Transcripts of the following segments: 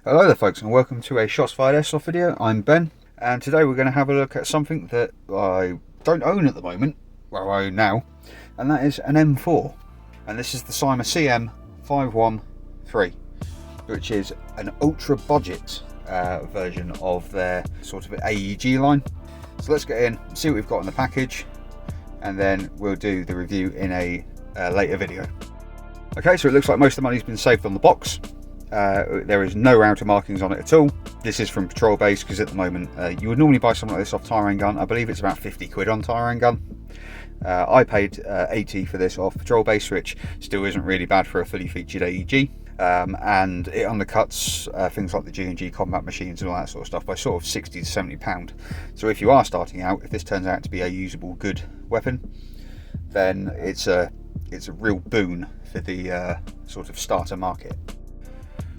Hello there folks, and welcome to a Shots Fired Airsoft video. I'm Ben, and today we're going to have a look at something that I don't own at the moment, well I own now, and that is an M4. And this is the Cyma CM.513, which is an ultra budget version of their sort of AEG line. So let's get in, see what we've got in the package, and then we'll do the review in a later video. Okay, so it looks like most of the money's been saved on the box. There is no outer markings on it at all. This is from Patrol Base, because at the moment you would normally buy something like this off Tire and Gun. I believe it's about 50 quid on Tire and Gun. I paid 80 for this off Patrol Base, which still isn't really bad for a fully featured AEG. And it undercuts things like the G&G combat machines and all that sort of stuff by sort of 60 to 70 pound. So if you are starting out, if this turns out to be a usable good weapon, then it's a real boon for the sort of starter market.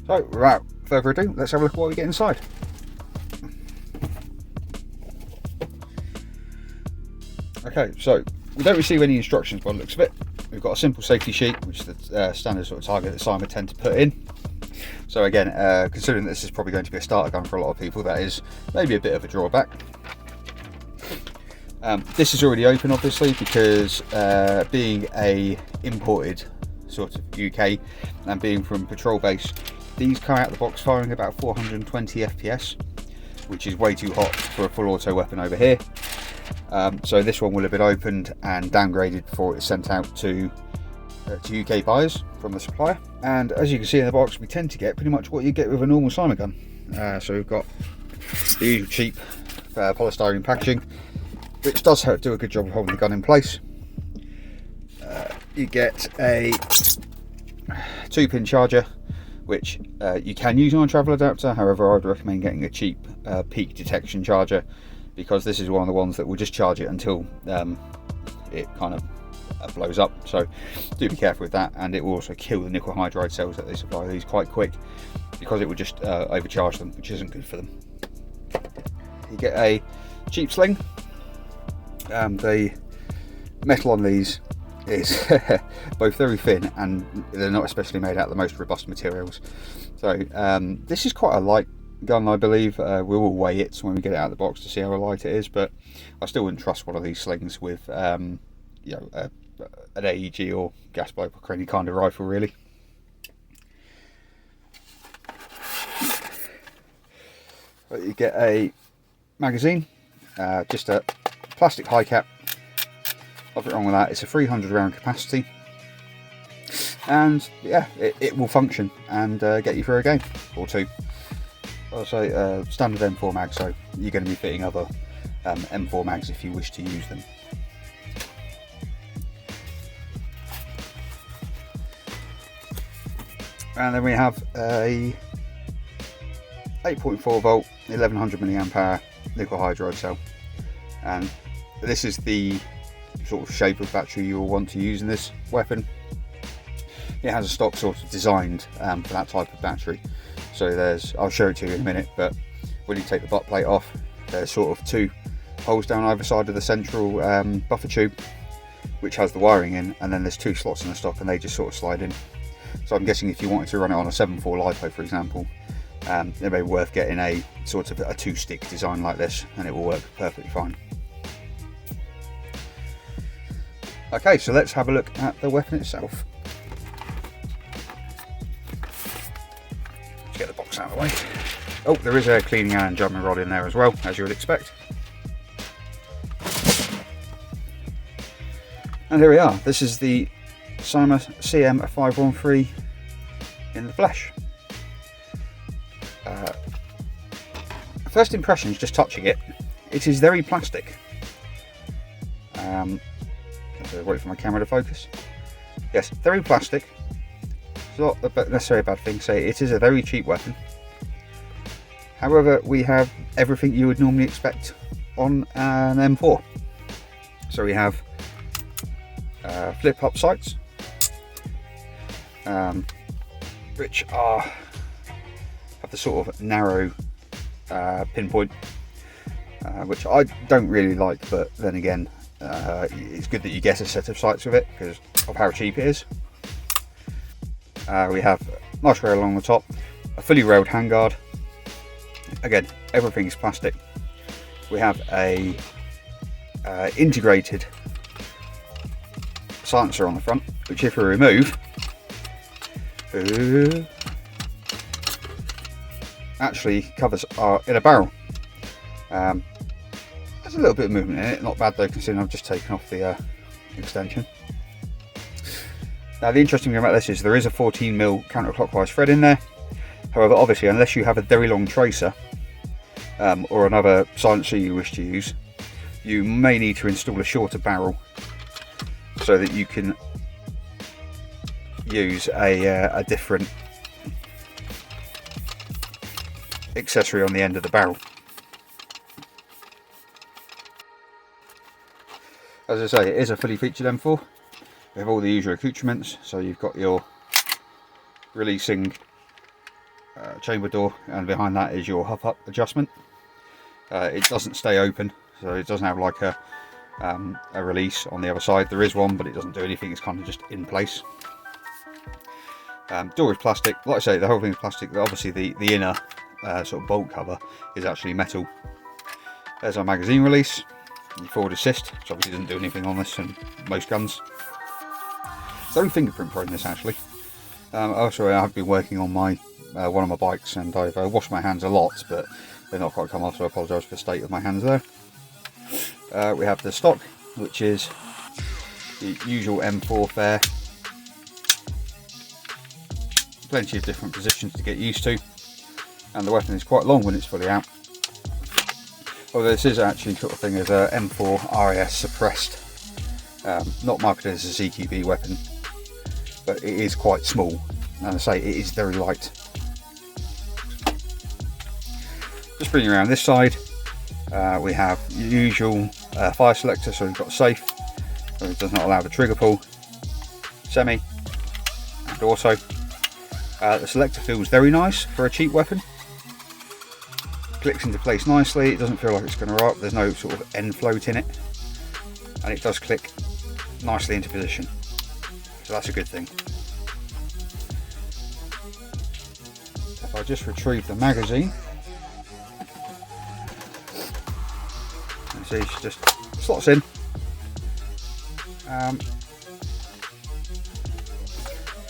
So without further ado, let's have a look at what we get inside. Okay, so we don't receive any instructions by the looks of it. We've got a simple safety sheet, which is the standard sort of target that Cyma tend to put in. So again, considering this is probably going to be a starter gun for a lot of people, that is maybe a bit of a drawback. This is already open obviously, because being a imported sort of UK and being from Patrol Base, these come out of the box firing about 420 FPS, which is way too hot for a full auto weapon over here. So this one will have been opened and downgraded before it's sent out to UK buyers from the supplier. And as you can see in the box, we tend to get pretty much what you get with a normal Cyma gun. So we've got the usual cheap polystyrene packaging, which does do a good job of holding the gun in place. You get a 2-pin charger, which you can use on a travel adapter. However, I would recommend getting a cheap peak detection charger, because this is one of the ones that will just charge it until it kind of blows up. So do be careful with that, and it will also kill the nickel hydride cells that they supply these quite quick, because it will just overcharge them, which isn't good for them. You get a cheap sling. The metal on these is both very thin, and they're not especially made out of the most robust materials. So this is quite a light gun, I believe. We will weigh it when we get it out of the box to see how light it is, but I still wouldn't trust one of these slings with you know, an AEG or gas blow or any kind of rifle really. But you get a magazine, just a plastic high cap. Nothing wrong with that. It's a 300 round capacity, and yeah, it will function and get you through a game or two. Also standard M4 mag, so you're going to be fitting other M4 mags if you wish to use them. And then we have a 8.4 volt 1100 milliamp hour nickel hydride cell, and this is the sort of shape of battery you will want to use in this weapon. It has a stock sort of designed for that type of battery. So there's, I'll show it to you in a minute, but when you take the butt plate off, there's sort of 2 holes down either side of the central buffer tube, which has the wiring in, and then there's 2 slots in the stock, and they just sort of slide in. So I'm guessing if you wanted to run it on a 7.4 LiPo, for example, it may be worth getting a sort of a 2-stick design like this, and it will work perfectly fine. Okay, so let's have a look at the weapon itself. Let's get the box out of the way. Oh, there is a cleaning and jumping rod in there as well, as you would expect. And here we are. This is the Cyma CM.513 in the flesh. First impressions, just touching it, it is very plastic. Wait for my camera to focus. Yes, very plastic. It's not necessarily a bad thing. So it is a very cheap weapon. However, we have everything you would normally expect on an M4. So we have flip up sights, which have the sort of narrow pinpoint, which I don't really like, but then again, it's good that you get a set of sights with it because of how cheap it is. We have nice rail along the top, a fully railed handguard. Again, everything is plastic. We have a integrated silencer on the front, which if we remove, actually covers our inner barrel. There's a little bit of movement in it, not bad though, considering I've just taken off the extension. Now the interesting thing about this is there is a 14mm counterclockwise thread in there. However, obviously, unless you have a very long tracer or another silencer you wish to use, you may need to install a shorter barrel so that you can use a different accessory on the end of the barrel. As I say, it is a fully featured M4. We have all the usual accoutrements, so you've got your releasing chamber door, and behind that is your hub up adjustment. It doesn't stay open, so it doesn't have like a release on the other side. There is one, but it doesn't do anything, it's kind of just in place. Door is plastic. Like I say, the whole thing is plastic. Obviously the inner sort of bolt cover is actually metal. There's our magazine release, your forward assist, which obviously doesn't do anything on this and most guns. It's only fingerprint prone this actually. Also, I have been working on my one of my bikes, and I've washed my hands a lot, but they're not quite come off, so I apologise for the state of my hands there. We have the stock, which is the usual M4 fare. Plenty of different positions to get used to, and the weapon is quite long when it's fully out. Although this is actually sort of thing as a M4 RIS suppressed, not marketed as a CQB weapon, but it is quite small, and I say it is very light. Just bringing around this side, we have your usual fire selector, so we've got safe, so it does not allow the trigger pull, semi, and auto. The selector feels very nice for a cheap weapon. Clicks into place nicely, it doesn't feel like it's going to rock, there's no sort of end float in it, and it does click nicely into position, so that's a good thing. If I just retrieve the magazine, you see it just slots in, and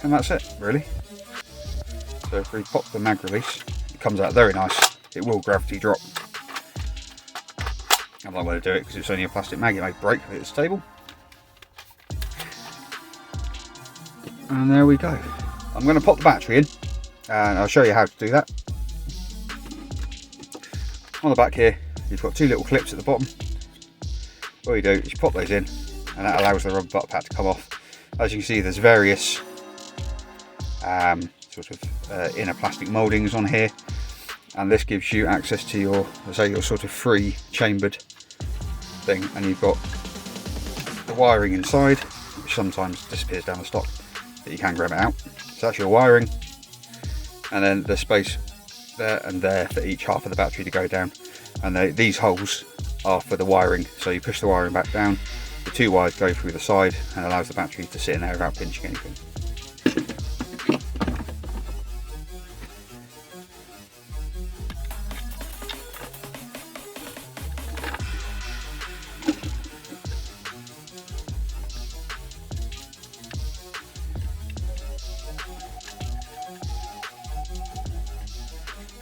that's it really. So if we pop the mag release, it comes out very nice. It will gravity drop. I'm not going to do it because it's only a plastic mag, it may break if it's stable. And there we go. I'm going to pop the battery in, and I'll show you how to do that. On the back here, you've got two little clips at the bottom. All you do is you pop those in, and that allows the rubber butt pad to come off. As you can see, there's various sort of inner plastic mouldings on here, and this gives you access to your, say, your sort of free chambered thing, and you've got the wiring inside, which sometimes disappears down the stock, but you can grab it out. So that's your wiring, and then there's space there and there for each half of the battery to go down, and these holes are for the wiring, so you push the wiring back down, the two wires go through the side and allows the battery to sit in there without pinching anything.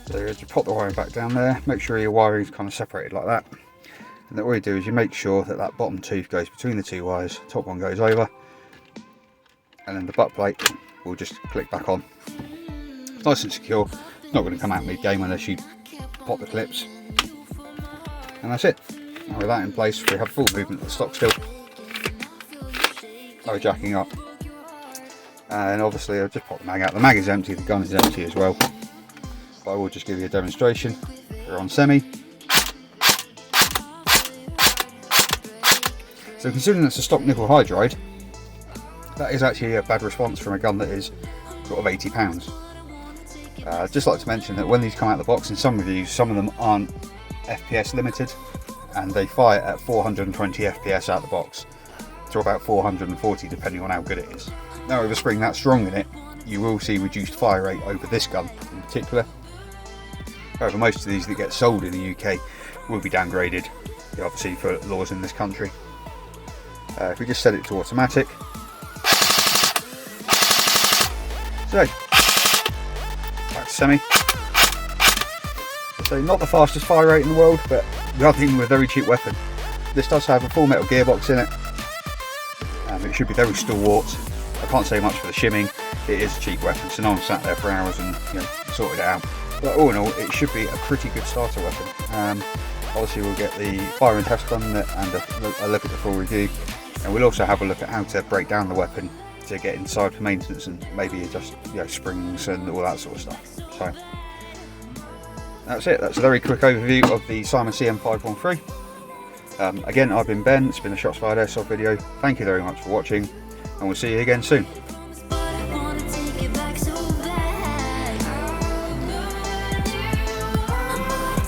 So you pop the wiring back down there, make sure your wiring is kind of separated like that, and then all you do is you make sure that that bottom tooth goes between the two wires, top one goes over, and then the butt plate will just click back on. It's nice and secure, it's not going to come out mid-game unless you pop the clips, and that's it. And with that in place, we have full movement of the stock still, no jacking up, and obviously I'll just pop the mag out. The mag is empty, the gun is empty as well. But I will just give you a demonstration. We're on semi. So considering that's a stock nickel hydride, that is actually a bad response from a gun that is sort of £80. I'd just like to mention that when these come out of the box, in some reviews, some of them aren't FPS limited, and they fire at 420 FPS out of the box to about 440 depending on how good it is. Now with a spring that strong in it, you will see reduced fire rate over this gun in particular. However, most of these that get sold in the UK will be downgraded, obviously for laws in this country. If we just set it to automatic. So, back to semi. So not the fastest fire rate in the world, but we are dealing with a very cheap weapon. This does have a full metal gearbox in it. It should be very stalwart. I can't say much for the shimming. It is a cheap weapon, so no one sat there for hours and sorted it out. But all in all, it should be a pretty good starter weapon. Obviously we'll get the fire and test on it and a look at the full review, and we'll also have a look at how to break down the weapon to get inside for maintenance and maybe adjust springs and all that sort of stuff. So that's it. That's a very quick overview of the Cyma CM.513. Again, I've been Ben. It's been a Shots Fired Airsoft video. Thank you very much for watching, and we'll see you again soon.